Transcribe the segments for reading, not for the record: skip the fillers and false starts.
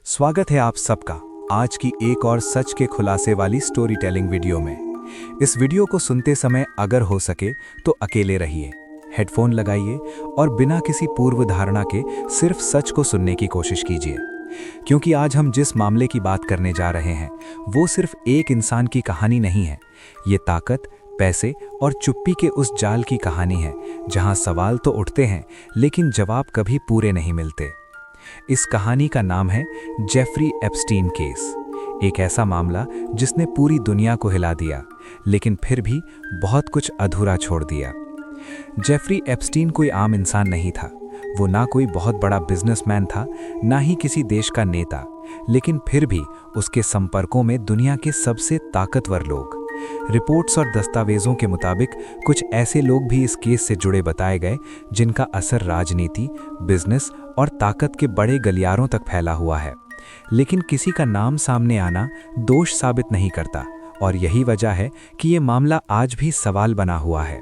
स्वागत है आप सबका आज की एक और सच के खुलासे वाली स्टोरी टेलिंग वीडियो में। इस वीडियो को सुनते समय अगर हो सके तो अकेले रहिए, हेडफोन लगाइए और बिना किसी पूर्व धारणा के सिर्फ सच को सुनने की कोशिश कीजिए। क्योंकि आज हम जिस मामले की बात करने जा रहे हैं वो सिर्फ एक इंसान की कहानी नहीं है। ये ताकत, पैसे और चुप्पी के उस जाल की कहानी है जहां सवाल तो उठते हैं लेकिन जवाब कभी पूरे नहीं मिलते। इस कहानी का नाम है जेफरी एप्स्टीन केस। एक ऐसा मामला जिसने पूरी दुनिया को हिला दिया लेकिन फिर भी बहुत कुछ अधूरा छोड़ दिया। जेफरी एप्स्टीन कोई आम इंसान नहीं था। वो ना कोई बहुत बड़ा बिजनेसमैन था, ना ही किसी देश का नेता, लेकिन फिर भी उसके संपर्कों में दुनिया के सबसे ताकतवर लोग। रिपोर्ट्स और दस्तावेजों के मुताबिक कुछ ऐसे लोग भी इस केस से जुड़े बताए गए जिनका असर राजनीति, बिजनेस और ताकत के बड़े गलियारों तक फैला हुआ है। लेकिन किसी का नाम सामने आना दोष साबित नहीं करता और यही वजह है कि ये मामला आज भी सवाल बना हुआ है।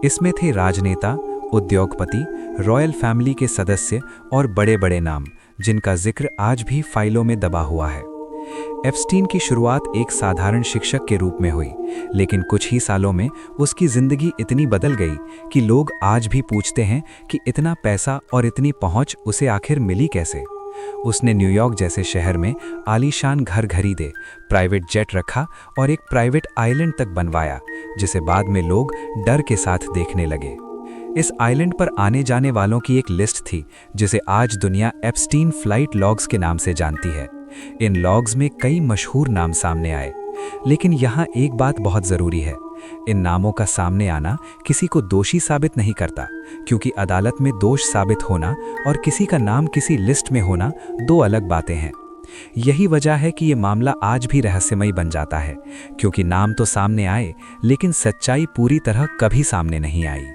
इसमें थे राजनेता, उद्योगपति, रॉयल फैमिली के सदस्य और बड़े बड़े नाम जिनका जिक्र आज भी फाइलों में दबा हुआ है। एप्स्टीन की शुरुआत एक साधारण शिक्षक के रूप में हुई, लेकिन कुछ ही सालों में उसकी जिंदगी इतनी बदल गई कि लोग आज भी पूछते हैं कि इतना पैसा और इतनी पहुंच उसे आखिर मिली कैसे। उसने न्यूयॉर्क जैसे शहर में आलीशान घर खरीदे, प्राइवेट जेट रखा और एक प्राइवेट आइलैंड तक बनवाया जिसे बाद में लोग डर के साथ देखने लगे। इस आइलैंड पर आने जाने वालों की एक लिस्ट थी जिसे आज दुनिया एप्स्टीन फ्लाइट लॉग्स के नाम से जानती है। इन लॉग्स में कई मशहूर नाम सामने आए, लेकिन यहाँ एक बात बहुत ज़रूरी है। इन नामों का सामने आना किसी को दोषी साबित नहीं करता, क्योंकि अदालत में दोष साबित होना और किसी का नाम किसी लिस्ट में होना दो अलग बातें हैं। यही वजह है कि ये मामला आज भी रहस्यमयी बन जाता है, क्योंकि नाम तो सामने आए लेकिन सच्चाई पूरी तरह कभी सामने नहीं आई।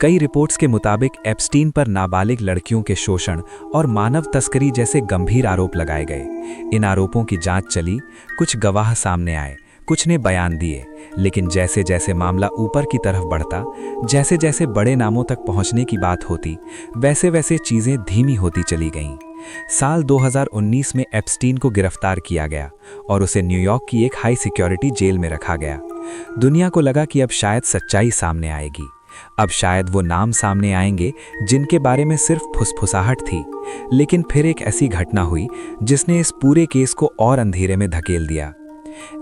कई रिपोर्ट्स के मुताबिक एप्स्टीन पर नाबालिग लड़कियों के शोषण और मानव तस्करी जैसे गंभीर आरोप लगाए गए। इन आरोपों की जांच चली, कुछ गवाह सामने आए, कुछ ने बयान दिए, लेकिन जैसे जैसे मामला ऊपर की तरफ बढ़ता, जैसे जैसे बड़े नामों तक पहुंचने की बात होती, वैसे वैसे चीज़ें धीमी होती चली गईं। साल 2019 में एप्स्टीन को गिरफ्तार किया गया और उसे न्यूयॉर्क की एक हाई सिक्योरिटी जेल में रखा गया। दुनिया को लगा कि अब शायद सच्चाई सामने आएगी, अब शायद वो नाम सामने आएंगे जिनके बारे में सिर्फ फुसफुसाहट थी। लेकिन फिर एक ऐसी घटना हुई जिसने इस पूरे केस को और अंधेरे में धकेल दिया।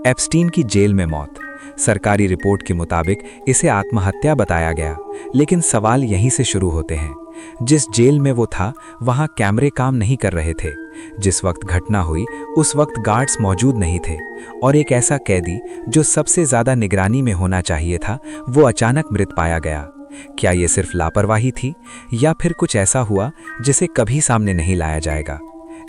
एप्स्टीन की जेल में मौत। सरकारी रिपोर्ट के मुताबिक इसे आत्महत्या बताया गया, लेकिन सवाल यहीं से शुरू होते हैं। जिस जेल में वो था वहां कैमरे काम नहीं कर रहे थे। जिस वक्त घटना हुई उस वक्त गार्ड्स मौजूद नहीं थे और एक ऐसा कैदी जो सबसे ज्यादा निगरानी में होना चाहिए था, वो अचानक मृत पाया गया। क्या ये सिर्फ लापरवाही थी या फिर कुछ ऐसा हुआ जिसे कभी सामने नहीं लाया जाएगा?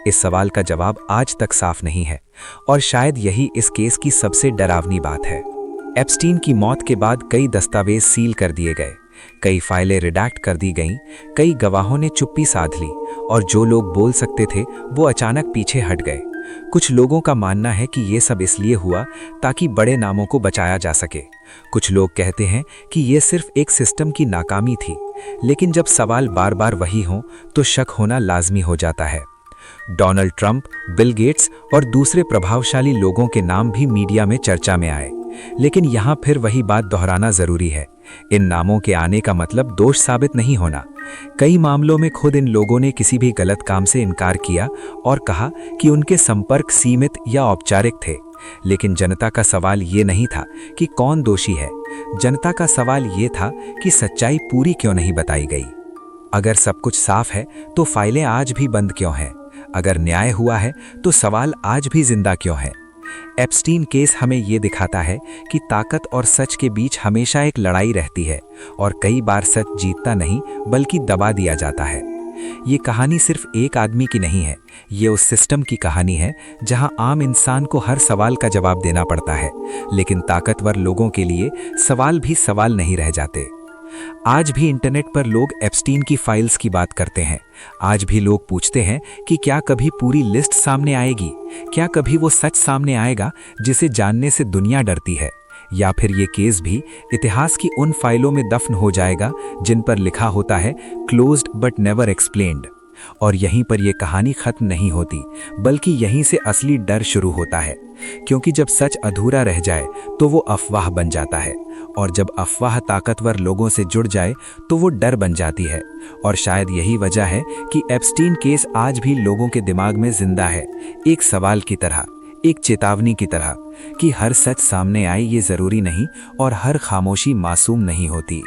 इस सवाल का जवाब आज तक साफ नहीं है और शायद यही इस केस की सबसे डरावनी बात है। एप्स्टीन की मौत के बाद कई दस्तावेज सील कर दिए गए, कई फाइलें रिडैक्ट कर दी गईं, कई गवाहों ने चुप्पी साध ली और जो लोग बोल सकते थे वो अचानक पीछे हट गए। कुछ लोगों का मानना है कि ये सब इसलिए हुआ ताकि बड़े नामों को बचाया जा सके। कुछ लोग कहते हैं कि ये सिर्फ एक सिस्टम की नाकामी थी, लेकिन जब सवाल बार बार वही हों तो शक होना लाजमी हो जाता है। डोनाल्ड ट्रंप, बिल गेट्स और दूसरे प्रभावशाली लोगों के नाम भी मीडिया में चर्चा में आए, लेकिन यहाँ फिर वही बात दोहराना जरूरी है। इन नामों के आने का मतलब दोष साबित नहीं होना। कई मामलों में खुद इन लोगों ने किसी भी गलत काम से इनकार किया और कहा कि उनके संपर्क सीमित या औपचारिक थे। लेकिन जनता का सवाल ये नहीं था कि कौन दोषी है। जनता का सवाल ये था कि सच्चाई पूरी क्यों नहीं बताई गई। अगर सब कुछ साफ है तो फाइलें आज भी बंद क्यों हैं? अगर न्याय हुआ है तो सवाल आज भी जिंदा क्यों है? एप्स्टीन केस हमें ये दिखाता है कि ताकत और सच के बीच हमेशा एक लड़ाई रहती है और कई बार सच जीतता नहीं बल्कि दबा दिया जाता है। ये कहानी सिर्फ एक आदमी की नहीं है, ये उस सिस्टम की कहानी है जहां आम इंसान को हर सवाल का जवाब देना पड़ता है, लेकिन ताकतवर लोगों के लिए सवाल भी सवाल नहीं रह जाते। आज भी इंटरनेट पर लोग एप्स्टीन की फाइल्स की बात करते हैं। आज भी लोग पूछते हैं कि क्या कभी पूरी लिस्ट सामने आएगी? क्या कभी वो सच सामने आएगा जिसे जानने से दुनिया डरती है? या फिर ये केस भी इतिहास की उन फाइलों में दफन हो जाएगा जिन पर लिखा होता है क्लोज्ड बट नेवर एक्सप्लेन्ड? और यहीं पर यह कहानी खत्म नहीं होती, बल्कि यहीं से असली डर शुरू होता है। क्योंकि जब सच अधूरा रह जाए तो वो अफवाह बन जाता है, और जब अफवाह ताकतवर लोगों से जुड़ जाए तो वो डर बन जाती है। और शायद यही वजह है कि एप्स्टीन केस आज भी लोगों के दिमाग में जिंदा है, एक सवाल की तरह, एक चेतावनी की तरह कि हर सच सामने आए ये जरूरी नहीं, और हर खामोशी मासूम नहीं होती।